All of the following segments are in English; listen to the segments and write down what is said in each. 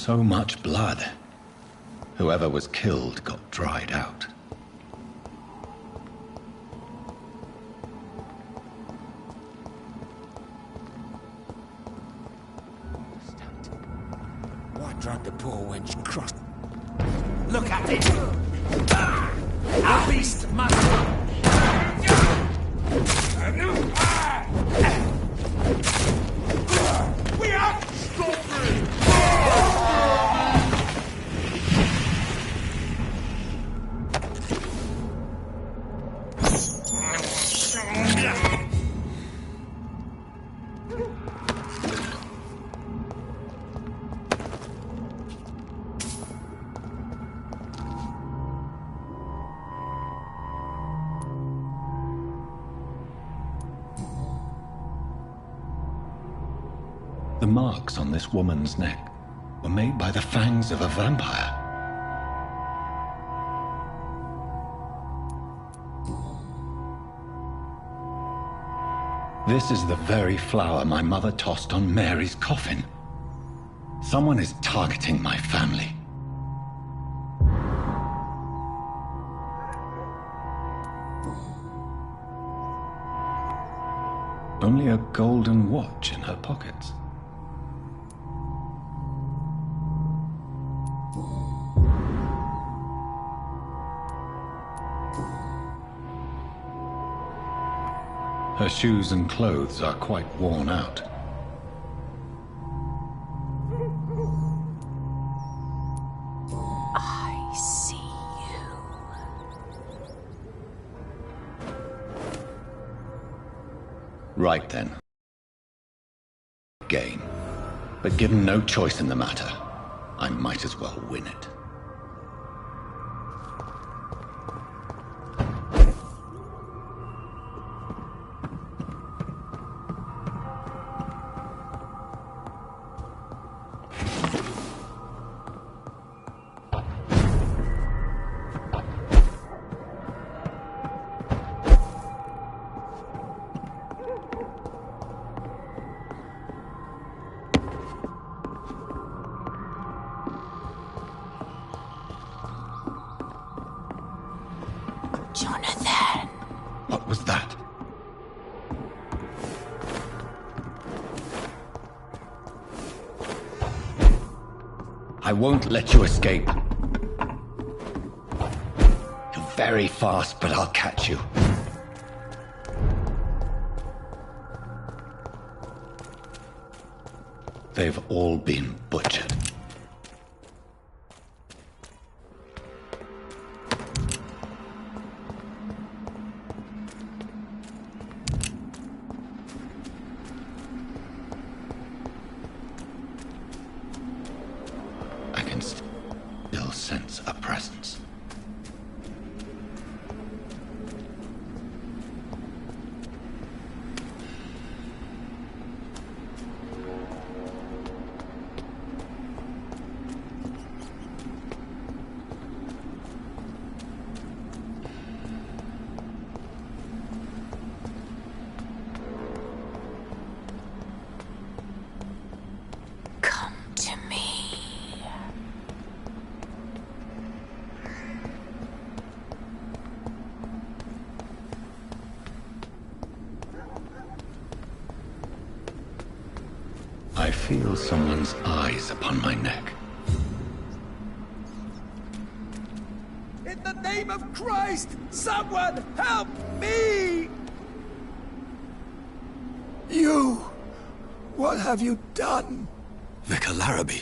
So much blood. Whoever was killed got dried out. What drug the poor wench crossed? Look at it! Our beast must run! We are strawberry! The marks on this woman's neck were made by the fangs of a vampire. This is the very flower my mother tossed on Mary's coffin. Someone is targeting my family. Only a golden watch in her pockets. Her shoes and clothes are quite worn out. I see you. Right then. Game. But given no choice in the matter, I might as well win it. Jonathan. What was that? I won't let you escape. You're very fast, but I'll catch you. They've all been butchered. I can still sense a presence. Come to me. I feel someone's eyes upon my neck. In the name of Christ, someone help me! You! What have you done? Vicar Larrabee,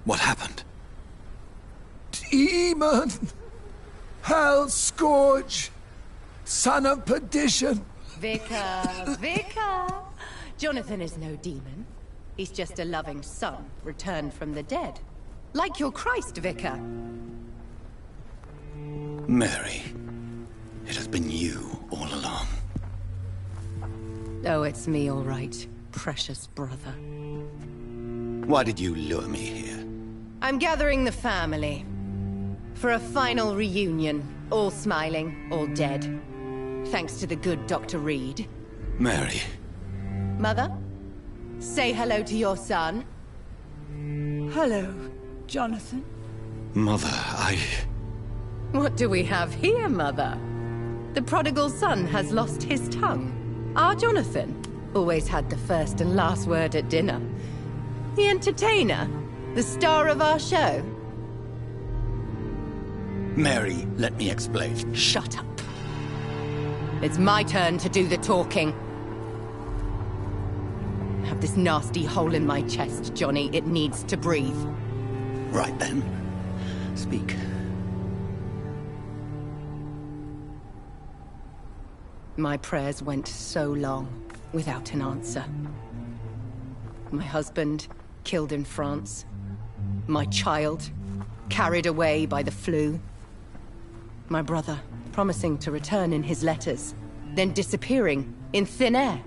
what happened? Demon! Hell scourge! Son of perdition! Vicar! Jonathan is no demon. He's just a loving son, returned from the dead. Like your Christ, Vicar. Mary, it has been you all along. Oh, it's me, all right. Precious brother. Why did you lure me here? I'm gathering the family. For a final reunion. All smiling, all dead. Thanks to the good Dr. Reed. Mary. Mother? Say hello to your son. Hello. Jonathan? Mother, What do we have here, Mother? The prodigal son has lost his tongue. Our Jonathan always had the first and last word at dinner. The entertainer, the star of our show. Mary, let me explain. Shut up. It's my turn to do the talking. I have this nasty hole in my chest, Johnny. It needs to breathe. Right then. Speak. My prayers went so long without an answer. My husband killed in France. My child carried away by the flu. My brother promising to return in his letters, then disappearing in thin air.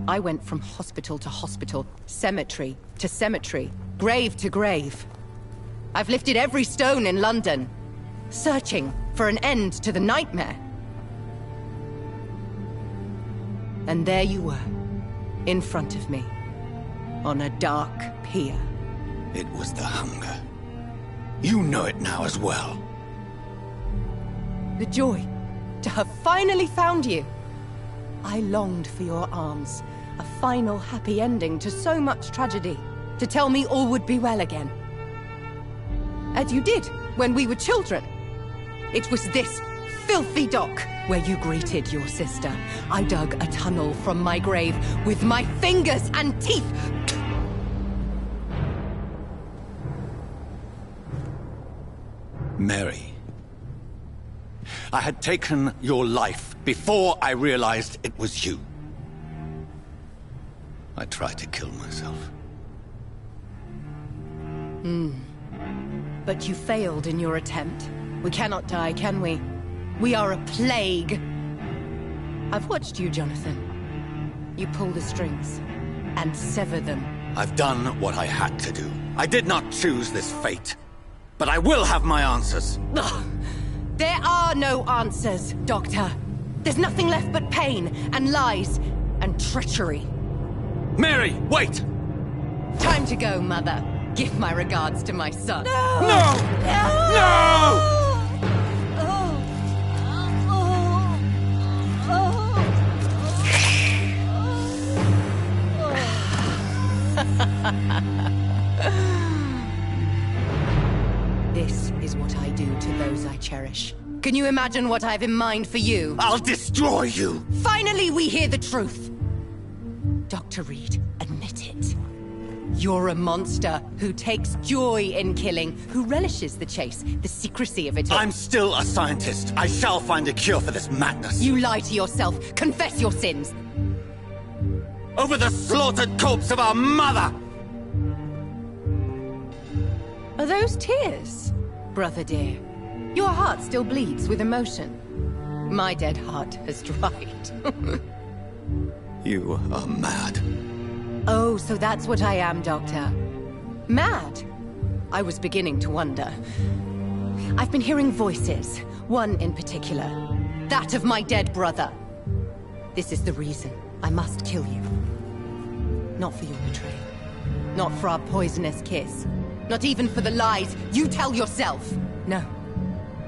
I went from hospital to hospital, cemetery to cemetery, grave to grave. I've lifted every stone in London, searching for an end to the nightmare. And there you were, in front of me, on a dark pier. It was the hunger. You know it now as well. The joy to have finally found you. I longed for your arms, a final happy ending to so much tragedy, to tell me all would be well again. As you did when we were children. It was this filthy dock where you greeted your sister. I dug a tunnel from my grave with my fingers and teeth. Mary, I had taken your life before I realized it was you. I tried to kill myself. But you failed in your attempt. We cannot die, can we? We are a plague. I've watched you, Jonathan. You pull the strings and sever them. I've done what I had to do. I did not choose this fate. But I will have my answers. Ugh. There are no answers, Doctor. There's nothing left but pain and lies and treachery. Mary, wait! Time to go, Mother. Give my regards to my son. No! No! This is what I do to those I cherish. Can you imagine what I've in mind for you? I'll destroy you! Finally, we hear the truth. Dr. Reed, admit it. You're a monster who takes joy in killing, who relishes the chase, the secrecy of it all. I'm still a scientist. I shall find a cure for this madness. You lie to yourself. Confess your sins. Over the slaughtered corpse of our mother! Are those tears, brother dear? Your heart still bleeds with emotion. My dead heart has dried. You are mad. Oh, so that's what I am, Doctor. Mad? I was beginning to wonder. I've been hearing voices, one in particular. That of my dead brother. This is the reason I must kill you. Not for your betrayal. Not for our poisonous kiss. Not even for the lies you tell yourself. No.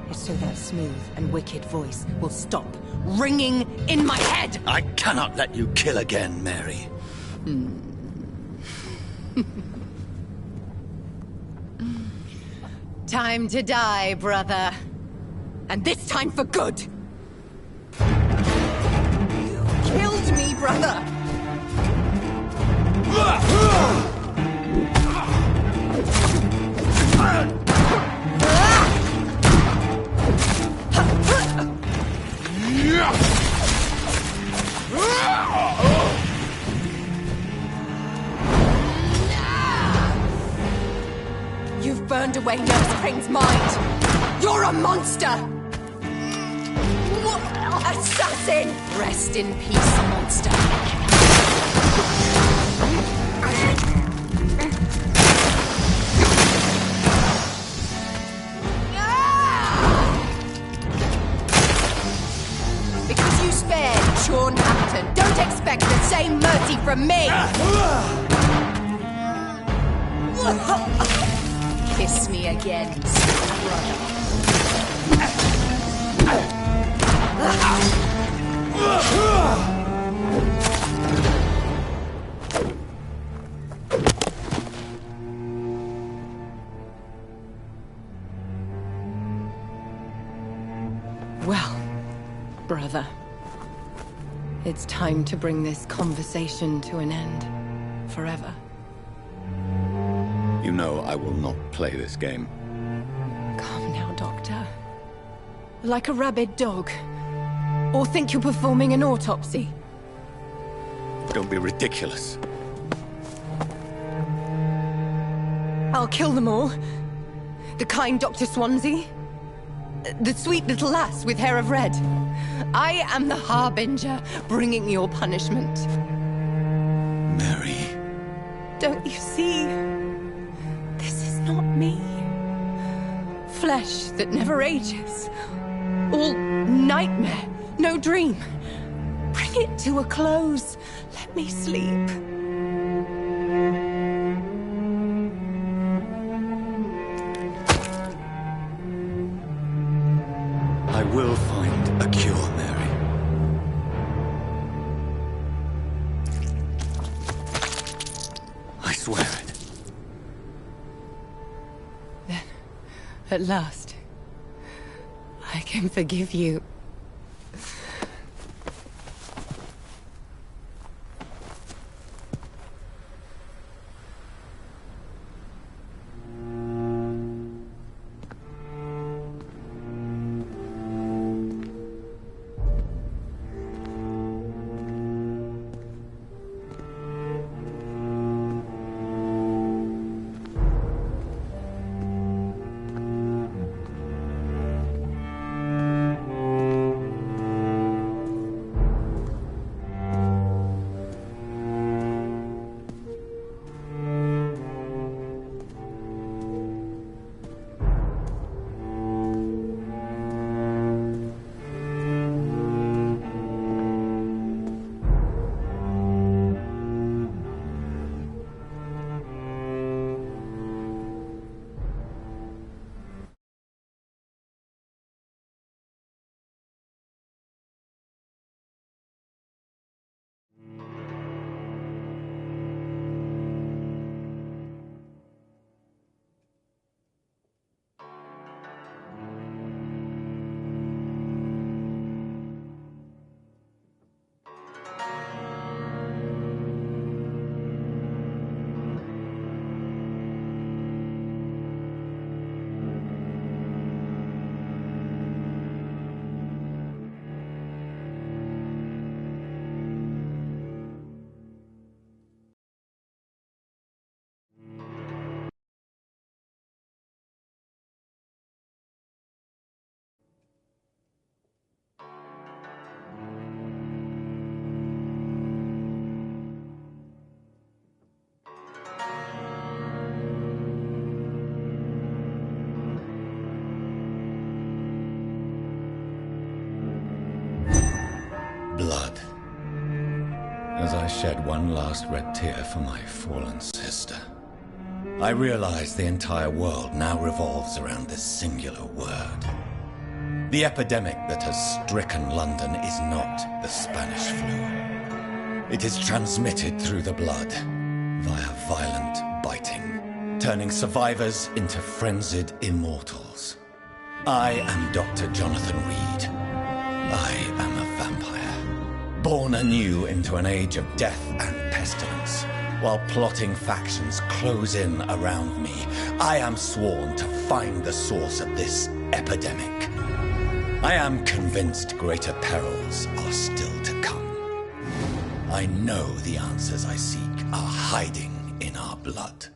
It's so that smooth and wicked voice will stop ringing in my head! I cannot let you kill again, Mary. Time to die, brother. And this time for good! You killed me, brother! You've burned away Nurse Spring's mind! You're a monster! Assassin! Rest in peace, monster. Because you spared Sean Hampton, don't expect the same mercy from me! again, brother. Well, brother, it's time to bring this conversation to an end. Forever. You know I will not play this game. Calm now, Doctor. Like a rabid dog. Or think you're performing an autopsy. Don't be ridiculous. I'll kill them all. The kind Dr. Swansea. The sweet little lass with hair of red. I am the Harbinger, bringing your punishment. Mary. Don't you see? This is not me. Flesh that never ages. All nightmare, no dream. Bring it to a close. Let me sleep. I will find a cure, Mary. I swear it. Then, at last, I can forgive you. Blood. As I shed one last red tear for my fallen sister, I realize the entire world now revolves around this singular word. The epidemic that has stricken London is not the Spanish flu. It is transmitted through the blood, via violent biting, turning survivors into frenzied immortals. I am Dr. Jonathan Reed. I am a vampire, born anew into an age of death and pestilence. While plotting factions close in around me, I am sworn to find the source of this epidemic. I am convinced greater perils are still to come. I know the answers I seek are hiding in our blood.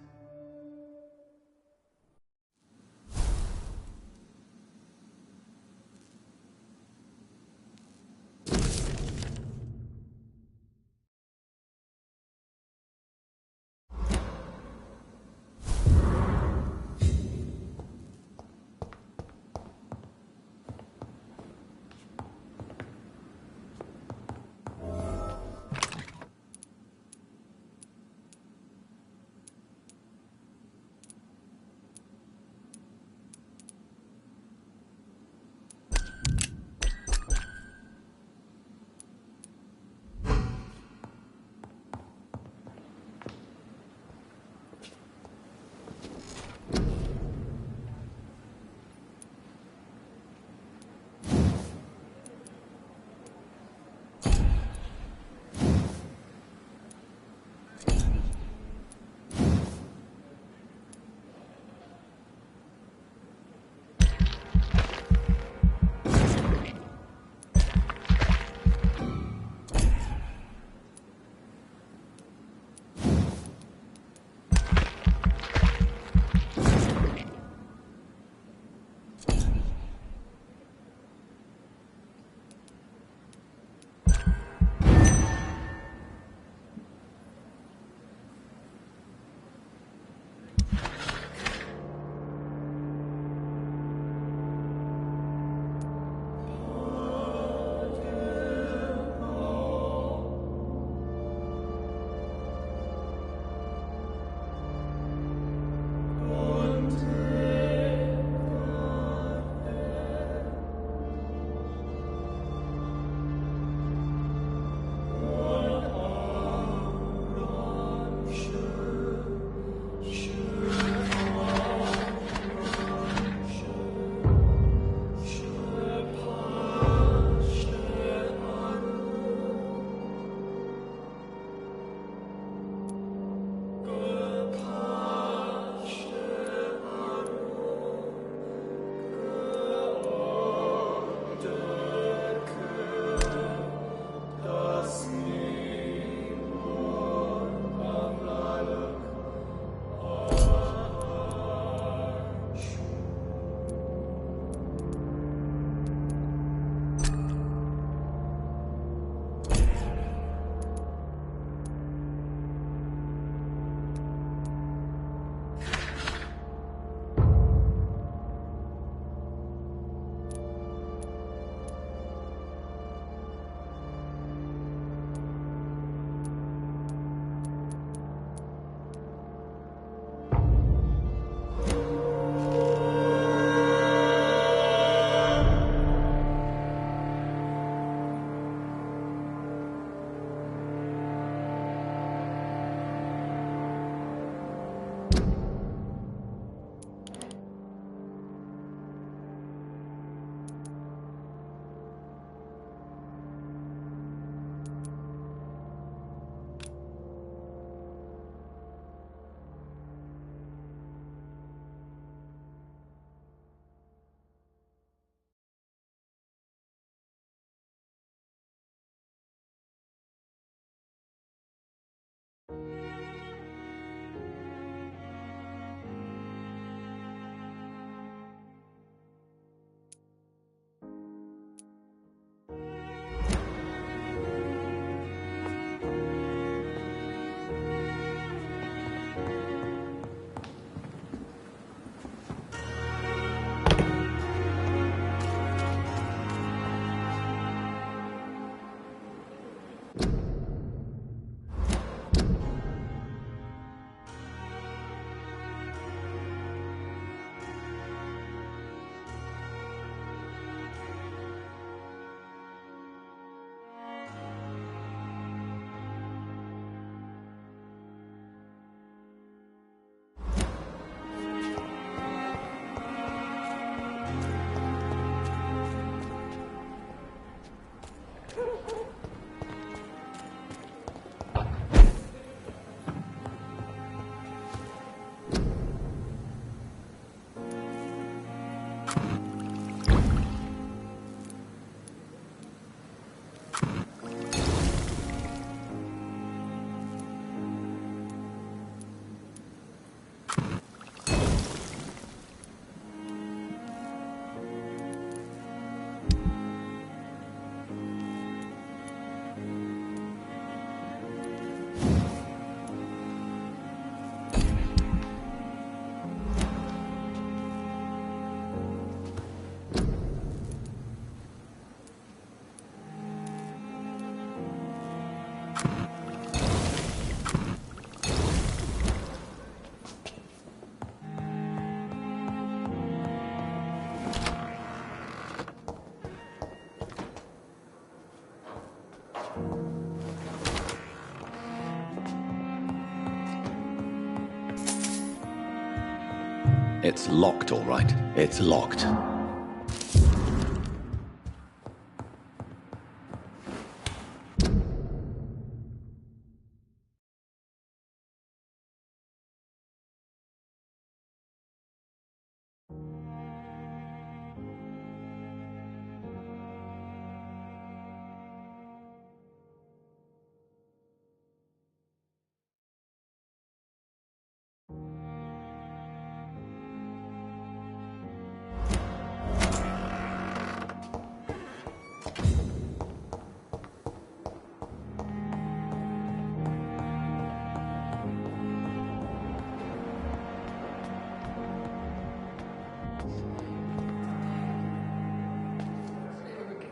It's locked, all right. It's locked.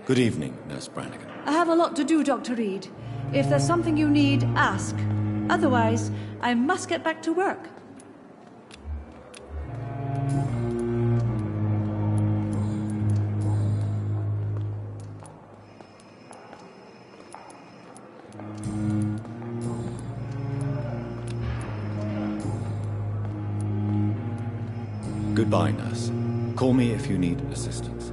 Good evening, Nurse Brannigan. I have a lot to do, Dr. Reed. If there's something you need, ask. Otherwise, I must get back to work. Goodbye, nurse. Call me if you need assistance.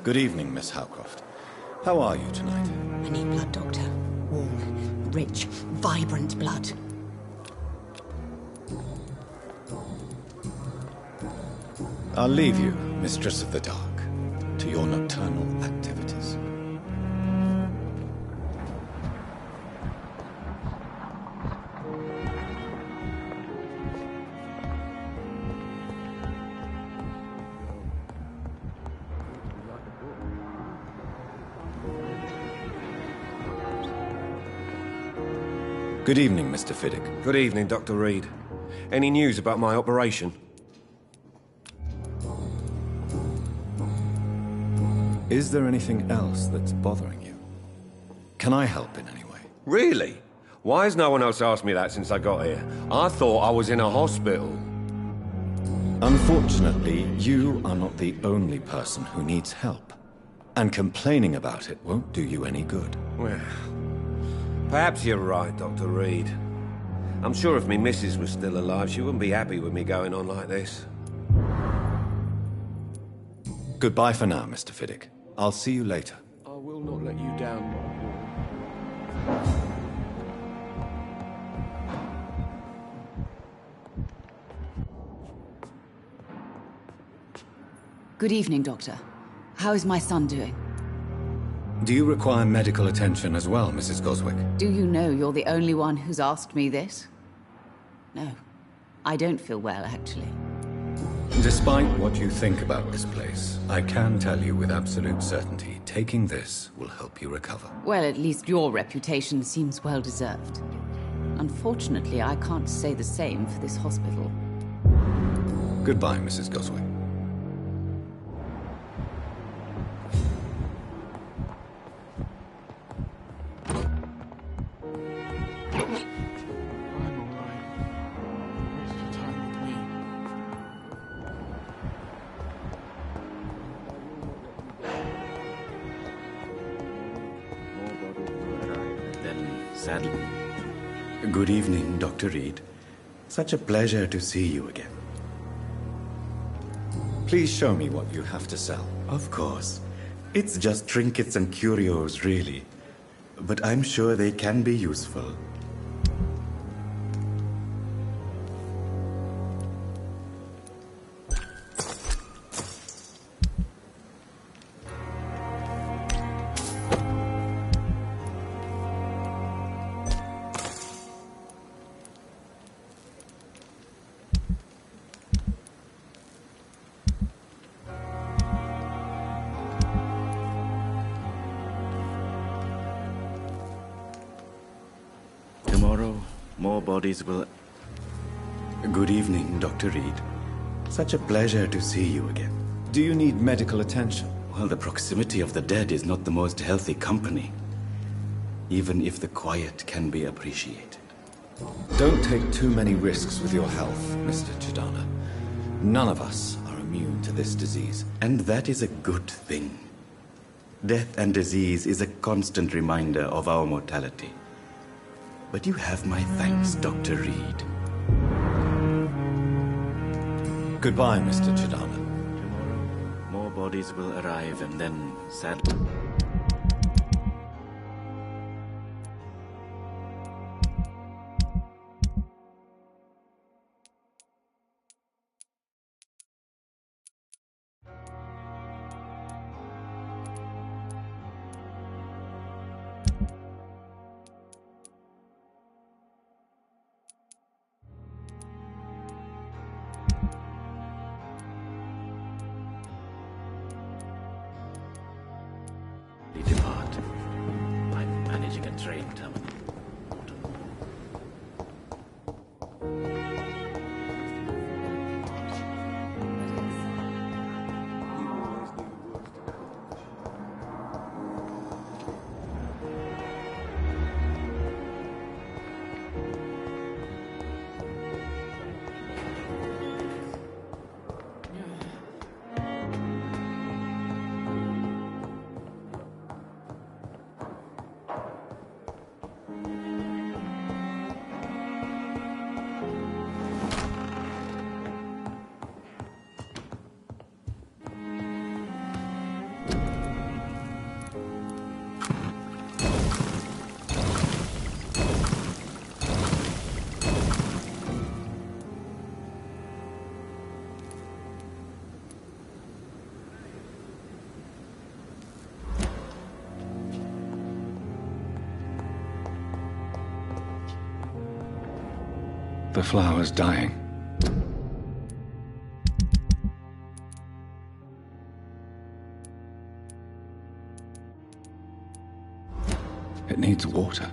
Good evening, Miss Howcroft. How are you tonight? I need blood, Doctor. Warm, rich, vibrant blood. I'll leave you, Mistress of the Dark, to your nocturnal activities. Good evening, Mr. Fiddick. Good evening, Dr. Reed. Any news about my operation? Is there anything else that's bothering you? Can I help in any way? Really? Why has no one else asked me that since I got here? I thought I was in a hospital. Unfortunately, you are not the only person who needs help. And complaining about it won't do you any good. Well, perhaps you're right, Dr. Reed. I'm sure if me missus was still alive, she wouldn't be happy with me going on like this. Goodbye for now, Mr. Fiddick. I'll see you later. I will not let you down, Good evening, Doctor. How is my son doing? Do you require medical attention as well, Mrs. Goswick? Do you know you're the only one who's asked me this? No. I don't feel well, actually. Despite what you think about this place, I can tell you with absolute certainty, taking this will help you recover. Well, at least your reputation seems well deserved. Unfortunately, I can't say the same for this hospital. Goodbye, Mrs. Goswick. Sadly. Good evening, Dr. Reed. Such a pleasure to see you again. Please show me what you have to sell. Of course. It's just trinkets and curios, really. But I'm sure they can be useful. Tomorrow, more bodies will... Good evening, Dr. Reed. Such a pleasure to see you again. Do you need medical attention? Well, the proximity of the dead is not the most healthy company, even if the quiet can be appreciated. Don't take too many risks with your health, Mr. Chidana. None of us are immune to this disease. And that is a good thing. Death and disease is a constant reminder of our mortality. But you have my thanks, Dr. Reed. Goodbye, Mr. Chidana. Tomorrow, more bodies will arrive and then, sadly... depart by managing a train terminal. The flower's dying. It needs water.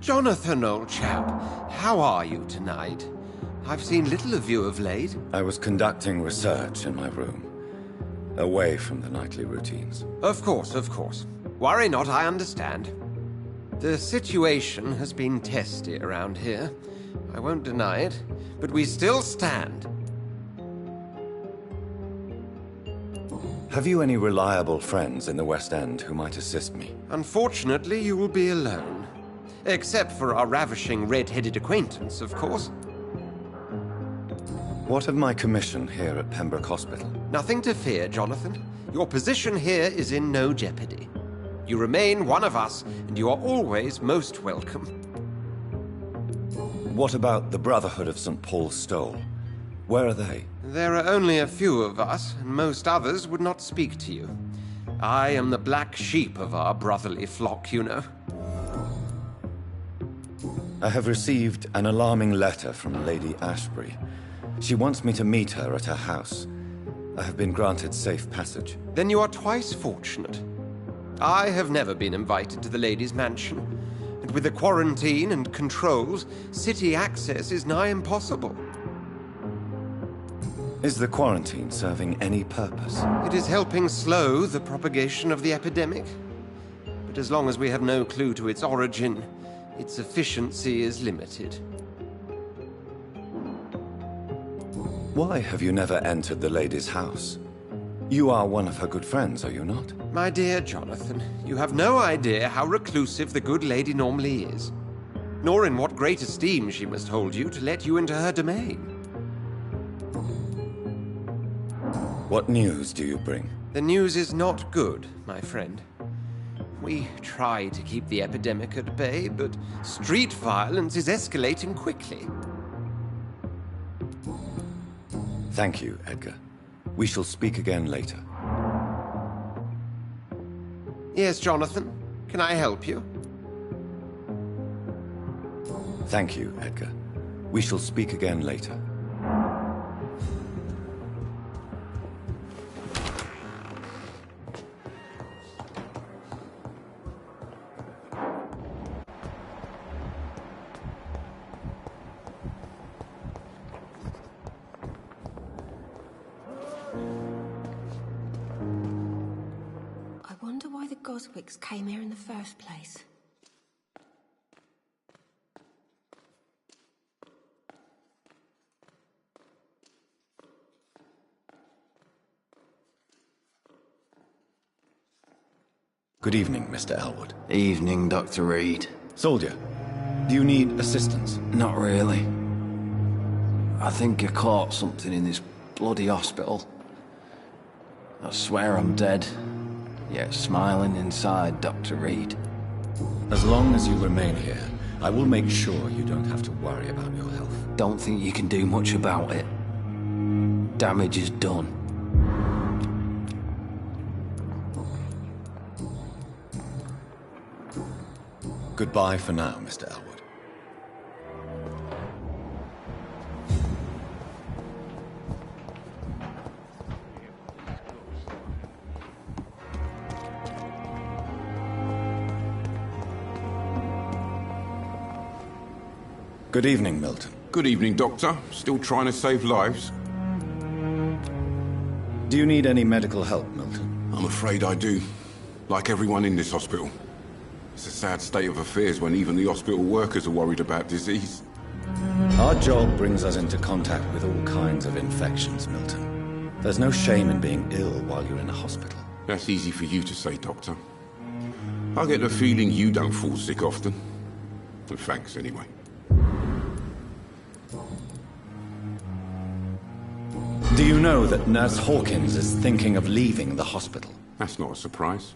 Jonathan, old chap, how are you tonight? I've seen little of you of late. I was conducting research in my room, away from the nightly routines. Of course, of course. Worry not, I understand. The situation has been testy around here. I won't deny it, but we still stand. Have you any reliable friends in the West End who might assist me? Unfortunately, you will be alone. Except for our ravishing red-headed acquaintance, of course. What of my commission here at Pembroke Hospital? Nothing to fear, Jonathan. Your position here is in no jeopardy. You remain one of us, and you are always most welcome. What about the Brotherhood of St. Paul's Stole? Where are they? There are only a few of us, and most others would not speak to you. I am the black sheep of our brotherly flock, you know. I have received an alarming letter from Lady Ashbury. She wants me to meet her at her house. I have been granted safe passage. Then you are twice fortunate. I have never been invited to the lady's mansion, and with the quarantine and controls, city access is nigh impossible. Is the quarantine serving any purpose? It is helping slow the propagation of the epidemic. But as long as we have no clue to its origin, its efficiency is limited. Why have you never entered the lady's house? You are one of her good friends, are you not? My dear Jonathan, you have no idea how reclusive the good lady normally is, nor in what great esteem she must hold you to let you into her domain. What news do you bring? The news is not good, my friend. We try to keep the epidemic at bay, but street violence is escalating quickly. Thank you, Edgar. We shall speak again later. Yes, Jonathan. Can I help you? Thank you, Edgar. We shall speak again later. Ipswich came here in the first place. Good evening, Mr. Elwood. Evening, Dr. Reed. Soldier, do you need assistance? Not really. I think I caught something in this bloody hospital. I swear I'm dead, yet smiling inside, Dr. Reed. As long as you remain here, I will make sure you don't have to worry about your health. Don't think you can do much about it. Damage is done. Goodbye for now, Mr. Elwood. Good evening, Milton. Good evening, Doctor. Still trying to save lives? Do you need any medical help, Milton? I'm afraid I do. Like everyone in this hospital. It's a sad state of affairs when even the hospital workers are worried about disease. Our job brings us into contact with all kinds of infections, Milton. There's no shame in being ill while you're in a hospital. That's easy for you to say, Doctor. I get the feeling you don't fall sick often. But thanks, anyway. Do you know that Nurse Hawkins is thinking of leaving the hospital? That's not a surprise.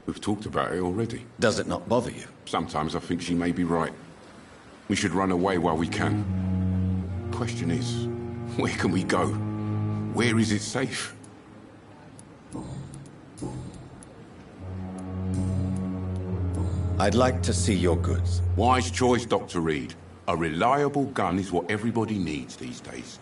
We've talked about it already. Does it not bother you? Sometimes I think she may be right. We should run away while we can. Question is, where can we go? Where is it safe? I'd like to see your goods. Wise choice, Dr. Reed. A reliable gun is what everybody needs these days.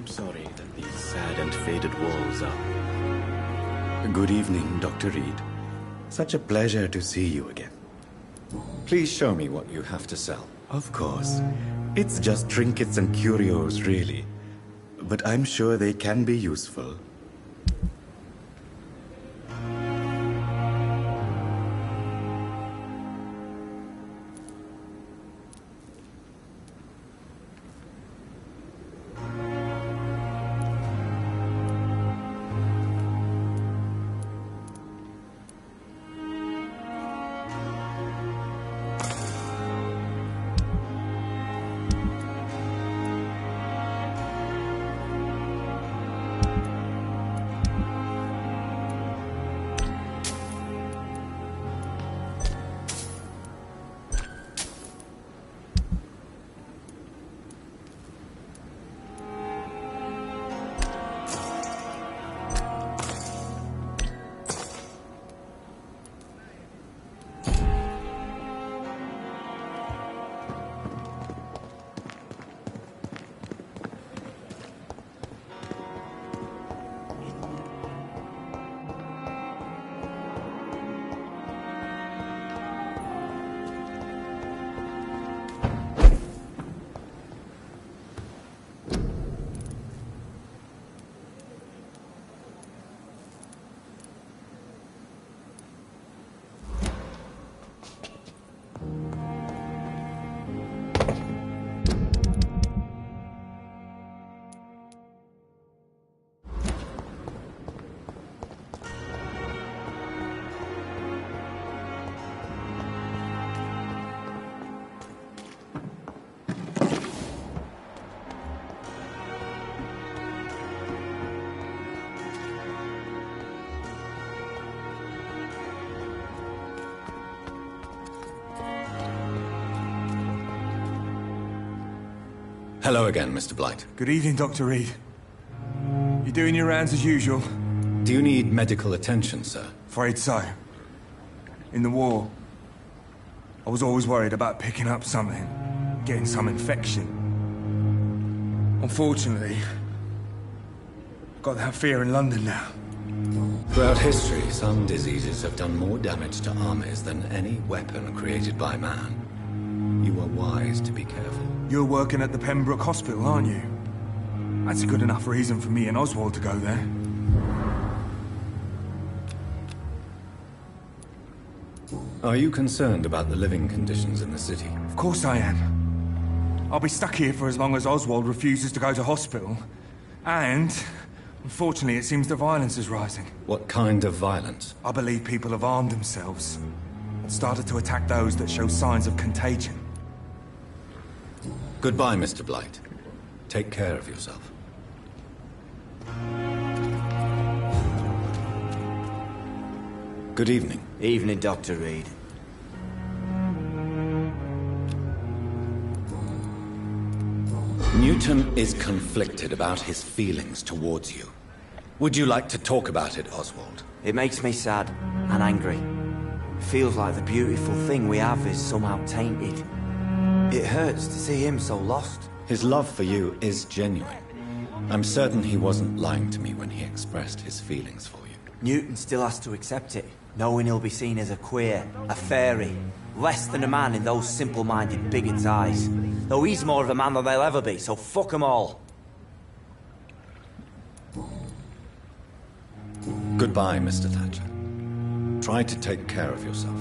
I'm sorry that these sad and faded walls are... Good evening, Dr. Reed. Such a pleasure to see you again. Please show me what you have to sell. Of course. It's just trinkets and curios, really. But I'm sure they can be useful. Hello again, Mr. Blight. Good evening, Dr. Reed. You doing your rounds as usual? Do you need medical attention, sir? Afraid so. In the war, I was always worried about picking up something, getting some infection. Unfortunately, I've got that fear in London now. Throughout history, some diseases have done more damage to armies than any weapon created by man. You are wise to be careful. You're working at the Pembroke Hospital, aren't you? That's a good enough reason for me and Oswald to go there. Are you concerned about the living conditions in the city? Of course I am. I'll be stuck here for as long as Oswald refuses to go to hospital. And, unfortunately, it seems the violence is rising. What kind of violence? I believe people have armed themselves and started to attack those that show signs of contagion. Goodbye, Mr. Blight. Take care of yourself. Good evening. Evening, Dr. Reed. Newton is conflicted about his feelings towards you. Would you like to talk about it, Oswald? It makes me sad and angry. It feels like the beautiful thing we have is somehow tainted. It hurts to see him so lost. His love for you is genuine. I'm certain he wasn't lying to me when he expressed his feelings for you. Newton still has to accept it, knowing he'll be seen as a queer, a fairy, less than a man in those simple-minded bigots' eyes. Though he's more of a man than they'll ever be, so fuck them all. Goodbye, Mr. Thatcher. Try to take care of yourself.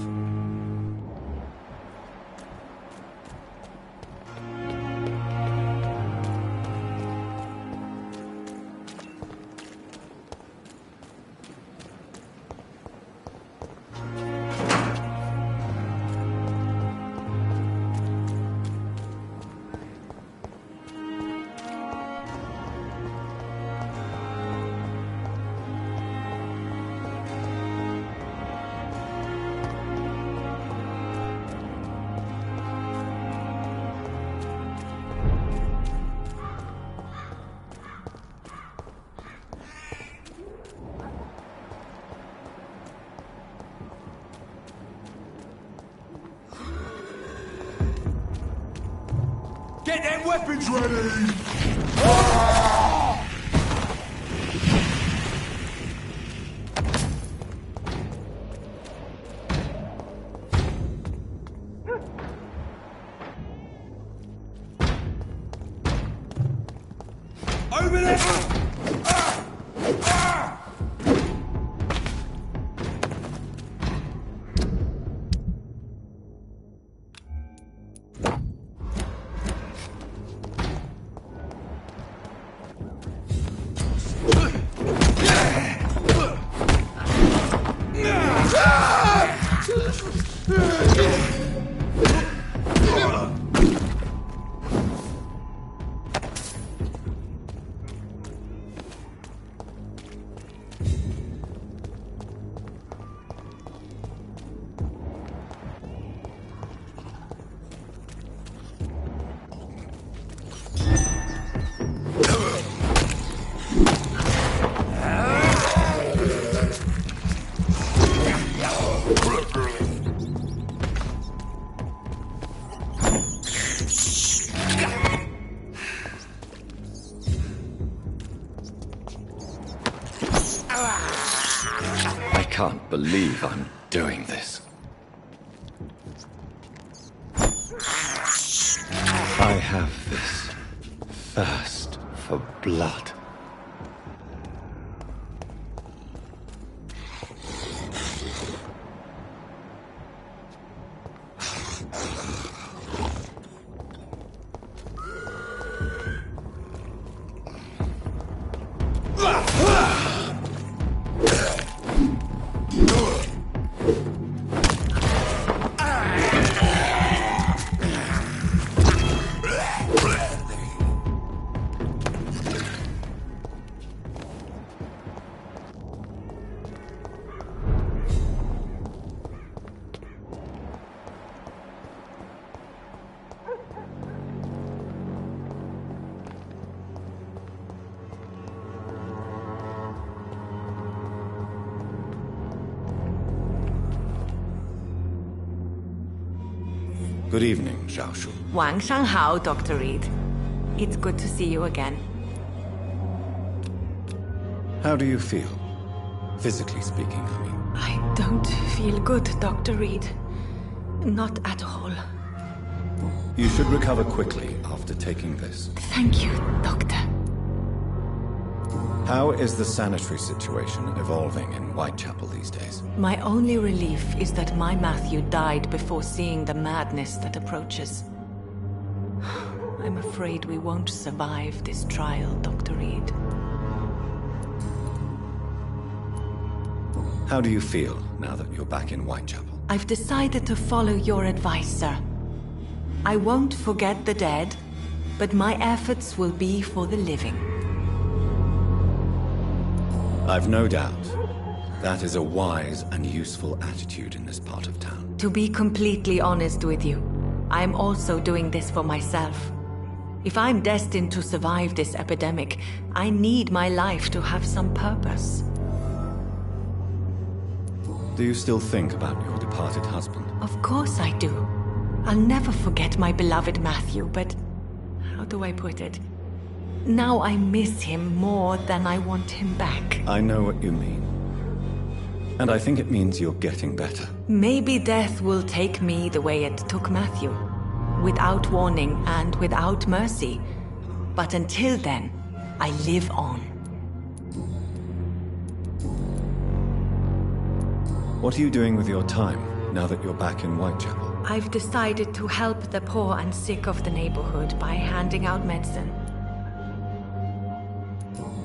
Get them weapons ready! Open it! I can't believe I'm doing this. I have this thirst for blood. Good evening, Xiaoshu. 晚上好, Dr. Reed. It's good to see you again. How do you feel? Physically speaking, I mean. I don't feel good, Dr. Reed. Not at all. You should recover quickly after taking this. Thank you, Doctor. How is the sanitary situation evolving in Whitechapel these days? My only relief is that my Matthew died before seeing the madness that approaches. I'm afraid we won't survive this trial, Dr. Reed. How do you feel now that you're back in Whitechapel? I've decided to follow your advice, sir. I won't forget the dead, but my efforts will be for the living. I've no doubt. That is a wise and useful attitude in this part of town. To be completely honest with you, I'm also doing this for myself. If I'm destined to survive this epidemic, I need my life to have some purpose. Do you still think about your departed husband? Of course I do. I'll never forget my beloved Matthew, but how do I put it? Now I miss him more than I want him back. I know what you mean. And I think it means you're getting better. Maybe death will take me the way it took Matthew. Without warning and without mercy. But until then, I live on. What are you doing with your time, now that you're back in Whitechapel? I've decided to help the poor and sick of the neighborhood by handing out medicine.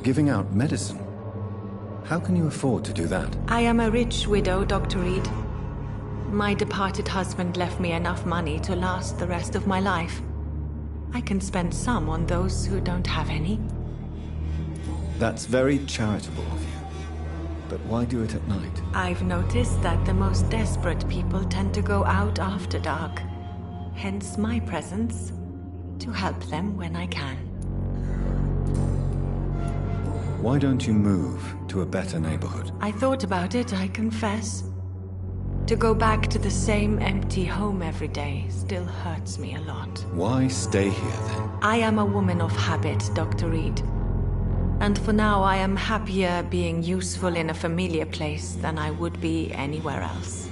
Giving out medicine? How can you afford to do that? I am a rich widow, Dr. Reed. My departed husband left me enough money to last the rest of my life. I can spend some on those who don't have any. That's very charitable of you. But why do it at night? I've noticed that the most desperate people tend to go out after dark. Hence my presence, to help them when I can. Why don't you move to a better neighborhood? I thought about it, I confess. To go back to the same empty home every day still hurts me a lot. Why stay here, then? I am a woman of habit, Dr. Reed. And for now, I am happier being useful in a familiar place than I would be anywhere else.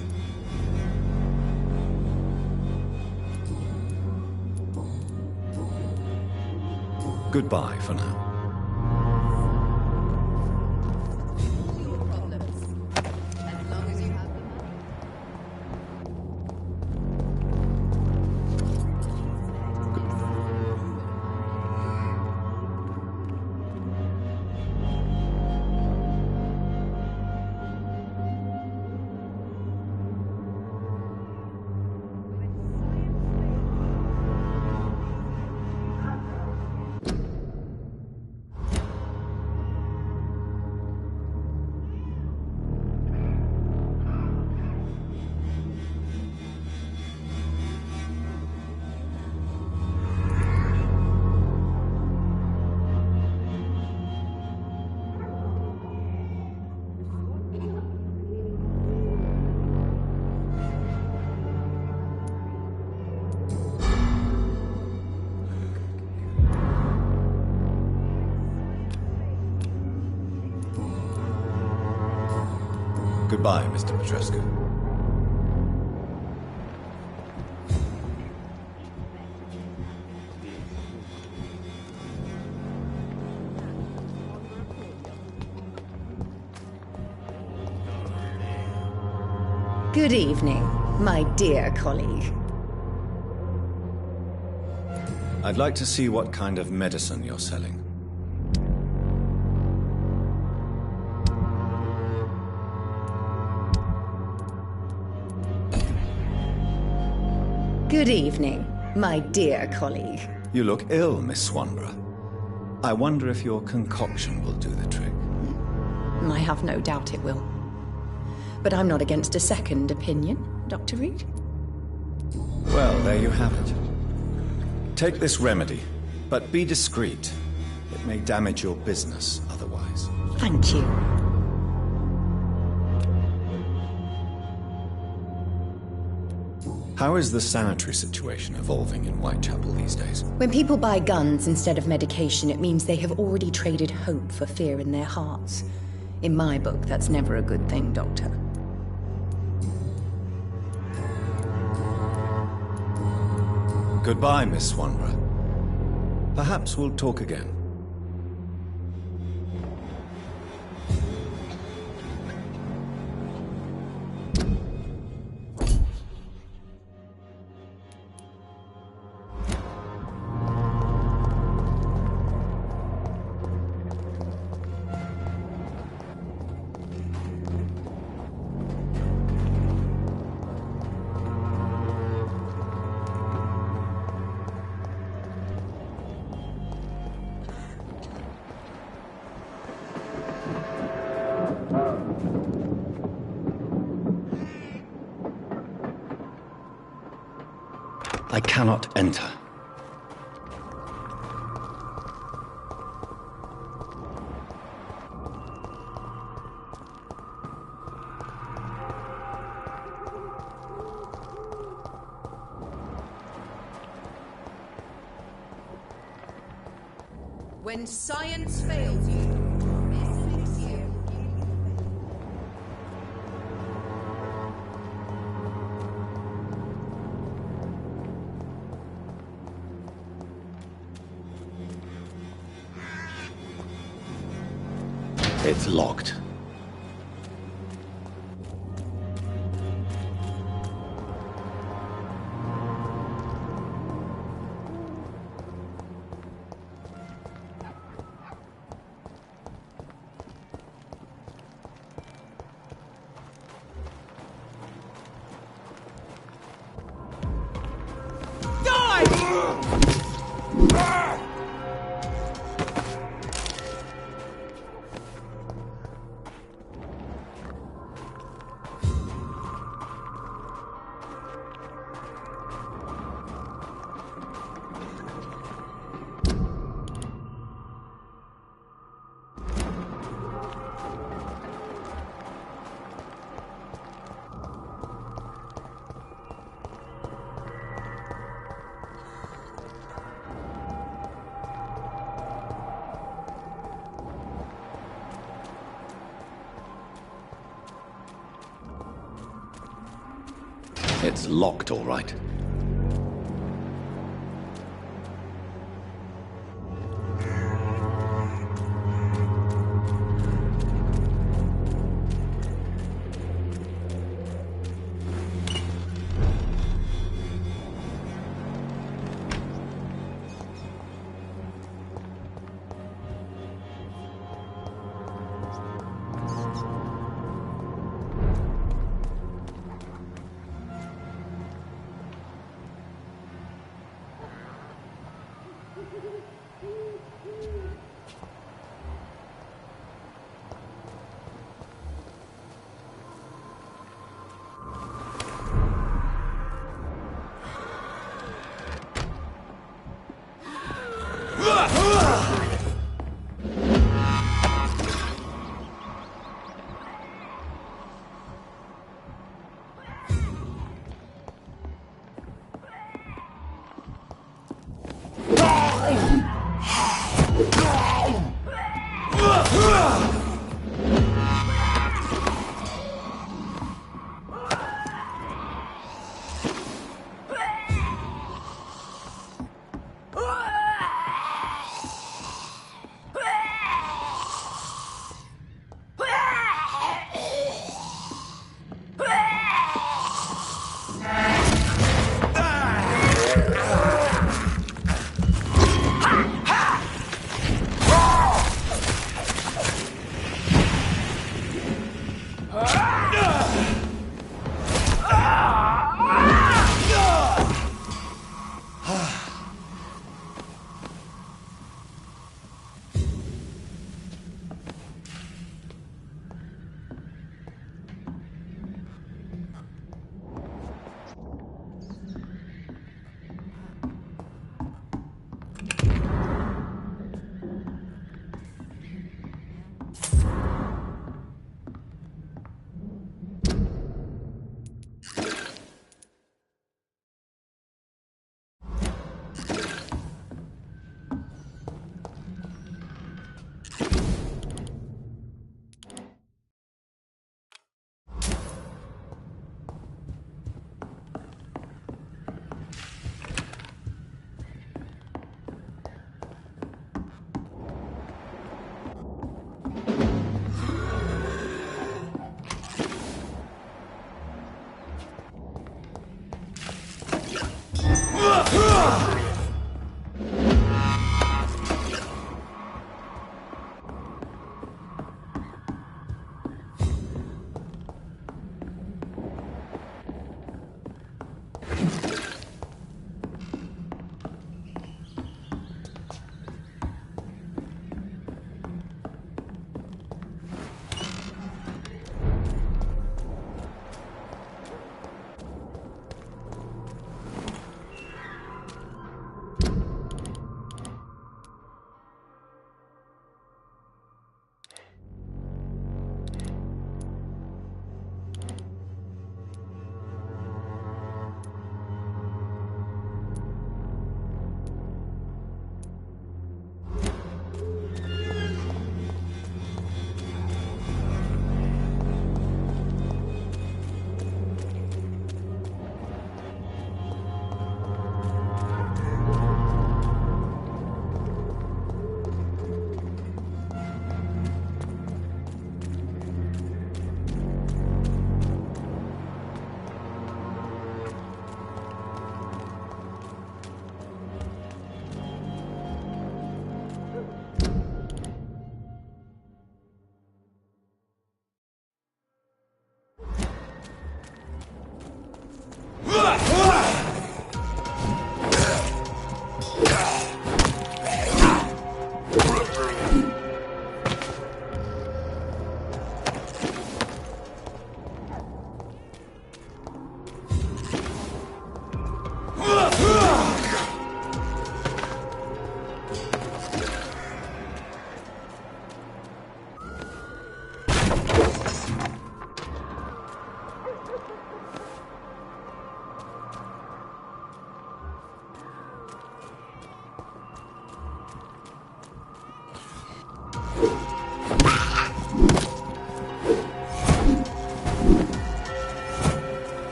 Goodbye for now. Goodbye, Mr. Petrescu. Good evening, my dear colleague. I'd like to see what kind of medicine you're selling. Good evening, my dear colleague. You look ill, Miss Swanborough. I wonder if your concoction will do the trick. I have no doubt it will. But I'm not against a second opinion, Dr. Reed. Well, there you have it. Take this remedy, but be discreet. It may damage your business otherwise. Thank you. How is the sanitary situation evolving in Whitechapel these days? When people buy guns instead of medication, it means they have already traded hope for fear in their hearts. In my book, that's never a good thing, Doctor. Goodbye, Miss Swanborough. Perhaps we'll talk again. I cannot enter. When science fails you, this is you. It's locked. It's locked, all right.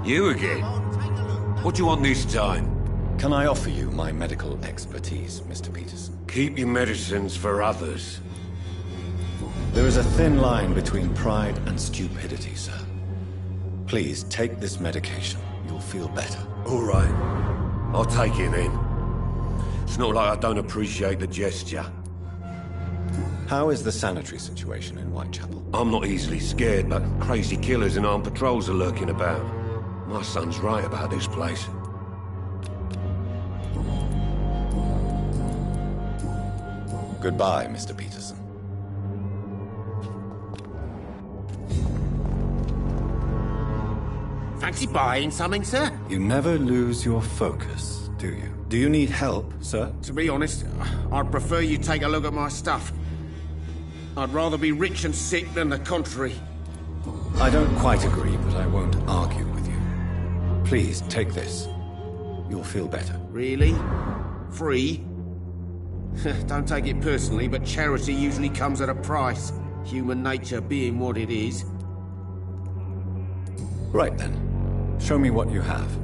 You again? What do you want this time? Can I offer you my medical expertise, Mr. Peterson? Keep your medicines for others. There is a thin line between pride and stupidity, sir. Please take this medication. You'll feel better. All right. I'll take it then. It's not like I don't appreciate the gesture. How is the sanitary situation in Whitechapel? I'm not easily scared, but crazy killers and armed patrols are lurking about. My son's right about this place. Goodbye, Mr. Peterson. Fancy buying something, sir? You never lose your focus, do you? Do you need help, sir? To be honest, I'd prefer you take a look at my stuff. I'd rather be rich and sick than the contrary. I don't quite agree, but I won't argue with you. Please, take this. You'll feel better. Really? Free? Don't take it personally, but charity usually comes at a price. Human nature being what it is. Right then. Show me what you have.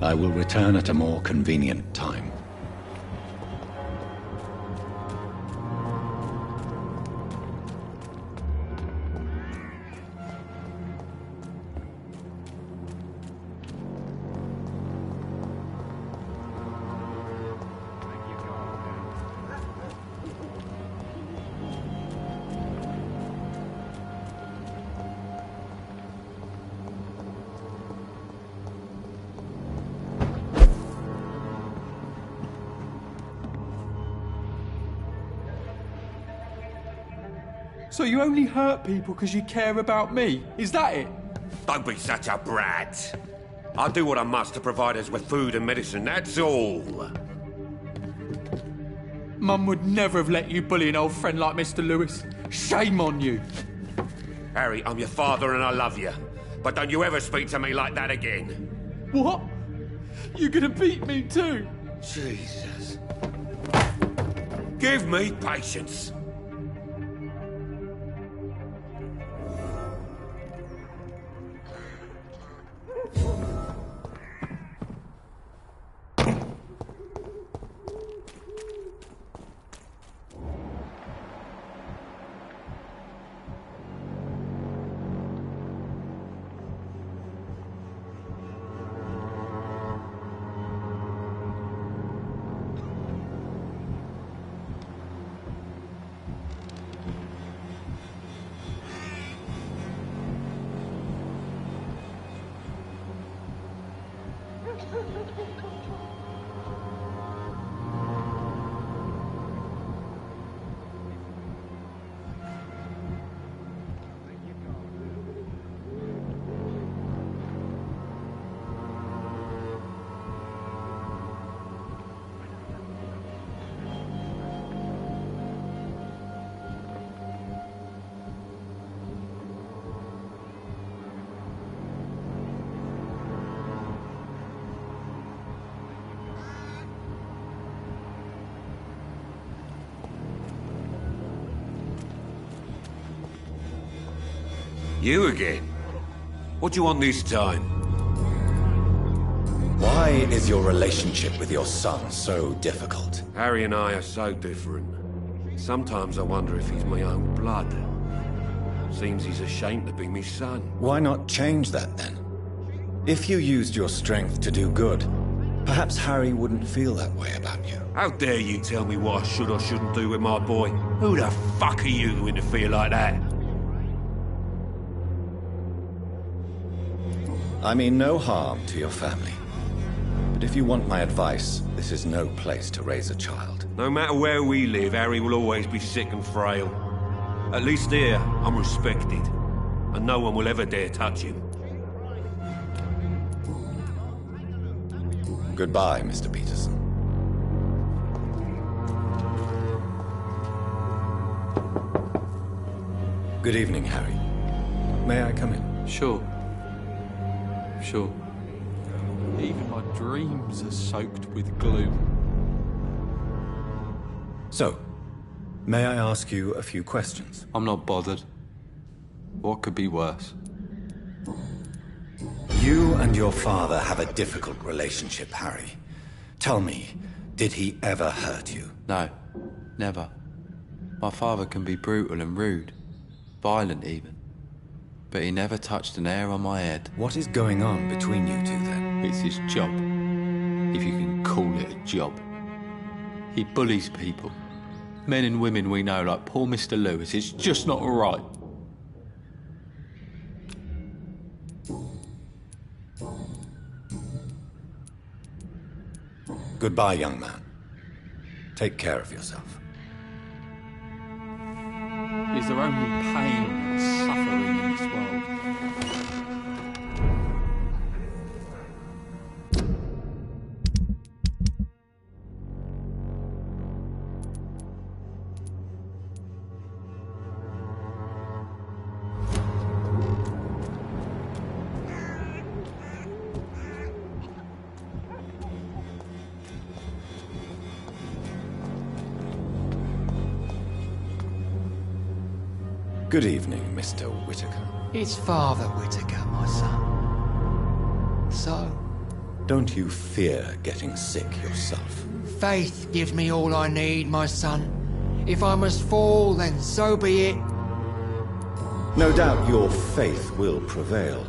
I will return at a more convenient time. So you only hurt people because you care about me? Is that it? Don't be such a brat. I'll do what I must to provide us with food and medicine, that's all. Mum would never have let you bully an old friend like Mr. Lewis. Shame on you. Harry, I'm your father and I love you. But don't you ever speak to me like that again. What? You're gonna beat me too? Jesus. Give me patience. You again? What do you want this time? Why is your relationship with your son so difficult? Harry and I are so different. Sometimes I wonder if he's my own blood. Seems he's ashamed to be my son. Why not change that then? If you used your strength to do good, perhaps Harry wouldn't feel that way about you. How dare you tell me what I should or shouldn't do with my boy? Who the fuck are you to interfere like that? I mean no harm to your family. But if you want my advice, this is no place to raise a child. No matter where we live, Harry will always be sick and frail. At least here, I'm respected. And no one will ever dare touch him. Goodbye, Mr. Peterson. Good evening, Harry. May I come in? Sure. Sure. Even my dreams are soaked with gloom. So, may I ask you a few questions? I'm not bothered. What could be worse? You and your father have a difficult relationship, Harry. Tell me, did he ever hurt you? No, never. My father can be brutal and rude, violent even. But he never touched an hair on my head. What is going on between you two then? It's his job, if you can call it a job. He bullies people. Men and women we know, like poor Mr. Lewis. It's just not right. Goodbye, young man. Take care of yourself. Is there only pain and suffering in this world? Good evening, Mr. Whitaker. It's Father Whitaker, my son. So? Don't you fear getting sick yourself? Faith gives me all I need, my son. If I must fall, then so be it. No doubt your faith will prevail,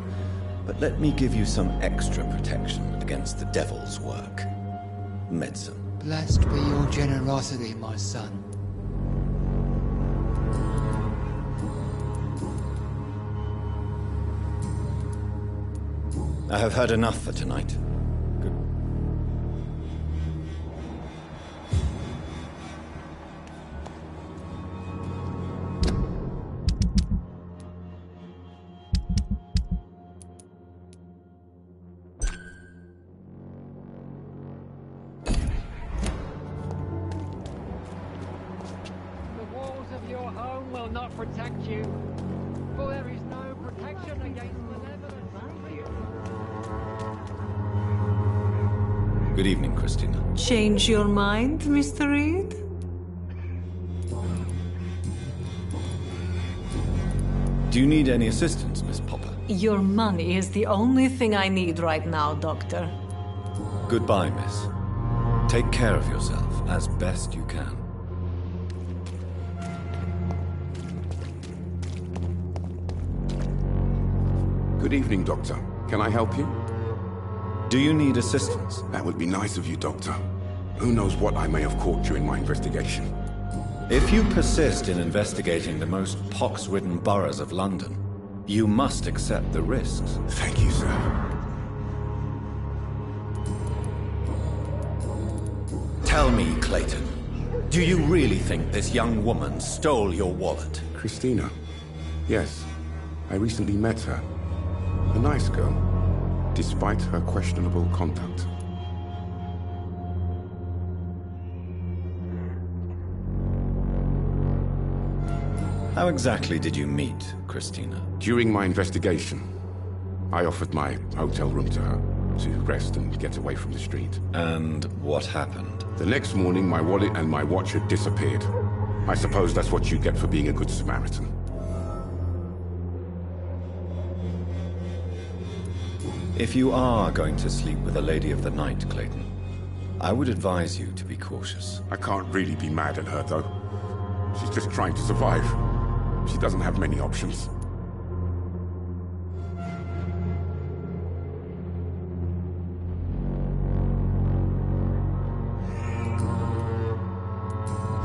but let me give you some extra protection against the devil's work. Medicine. Blessed be your generosity, my son. I have heard enough for tonight. Good. will not protect you, for there is no protection against malevolence. Good evening, Christina. Change your mind, Mr. Reed? Do you need any assistance, Miss Popper? Your money is the only thing I need right now, Doctor. Goodbye, miss. Take care of yourself as best you can. Good evening, Doctor. Can I help you? Do you need assistance? That would be nice of you, Doctor. Who knows what I may have caught during my investigation. If you persist in investigating the most pox-ridden boroughs of London, you must accept the risks. Thank you, sir. Tell me, Clayton, do you really think this young woman stole your wallet? Christina? Yes. I recently met her. A nice girl, despite her questionable conduct. How exactly did you meet Christina? During my investigation, I offered my hotel room to her to rest and get away from the street. And what happened? The next morning, my wallet and my watch had disappeared. I suppose that's what you get for being a good Samaritan. If you are going to sleep with a lady of the night, Clayton, I would advise you to be cautious. I can't really be mad at her, though. She's just trying to survive. She doesn't have many options.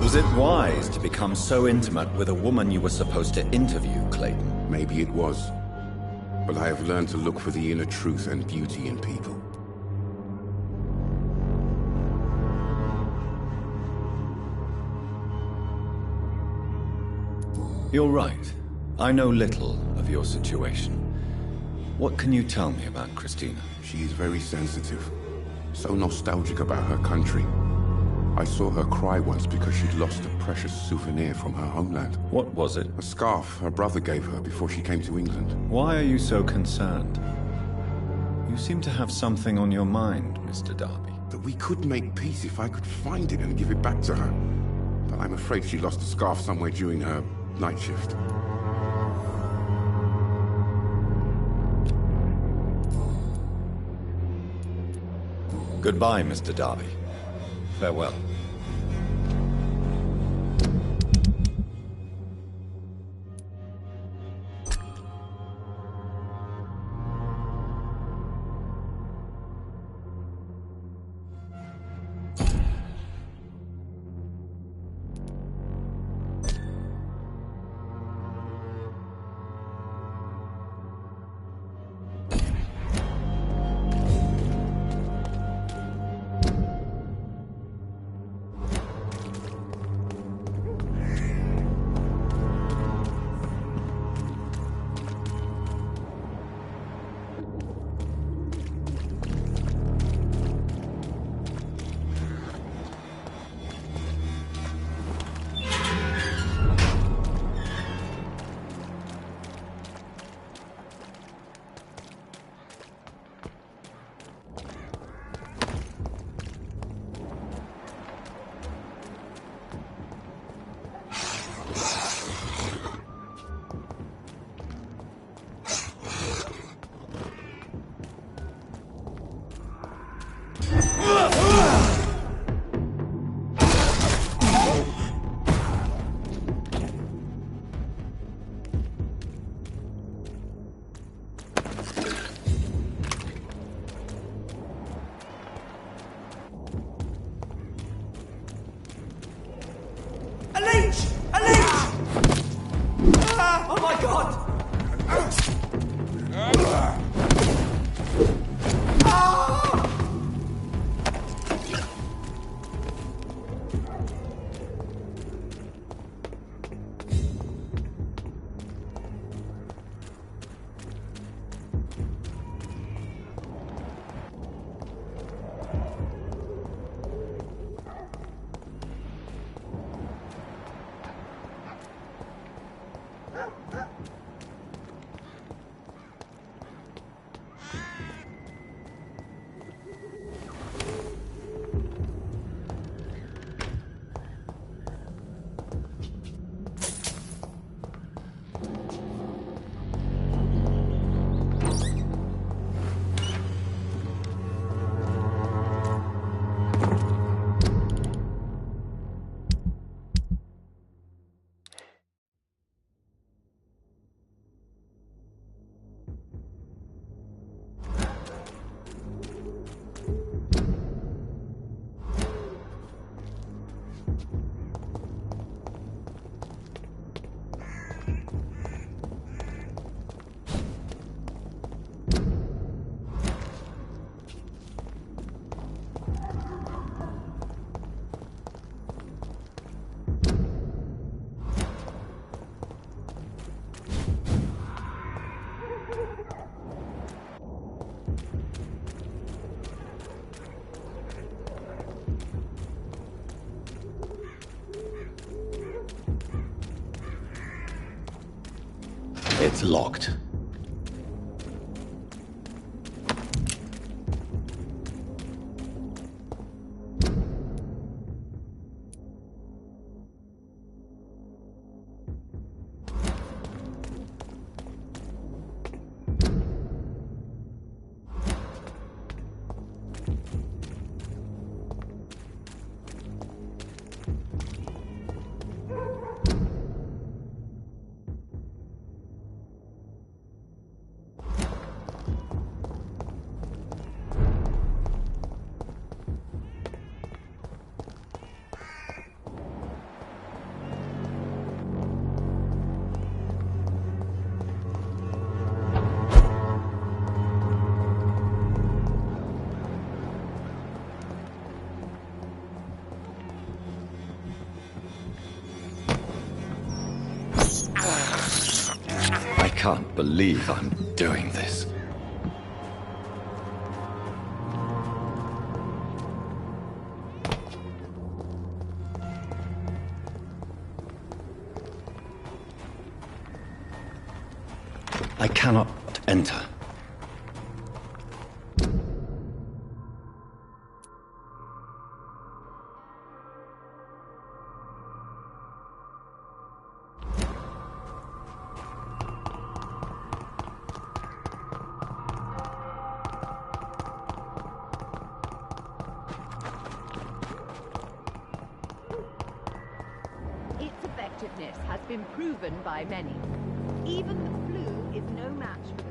Was it wise to become so intimate with a woman you were supposed to interview, Clayton? Maybe it was. But I have learned to look for the inner truth and beauty in people. You're right. I know little of your situation. What can you tell me about Christina? She is very sensitive. So nostalgic about her country. I saw her cry once because she'd lost a precious souvenir from her homeland. What was it? A scarf her brother gave her before she came to England. Why are you so concerned? You seem to have something on your mind, Mr. Darby. That we could make peace if I could find it and give it back to her. But I'm afraid she lost the scarf somewhere during her night shift. Goodbye, Mr. Darby. Farewell. It's locked. I can't believe I'm doing this. I cannot enter. Its effectiveness has been proven by many. Even the flu is no match for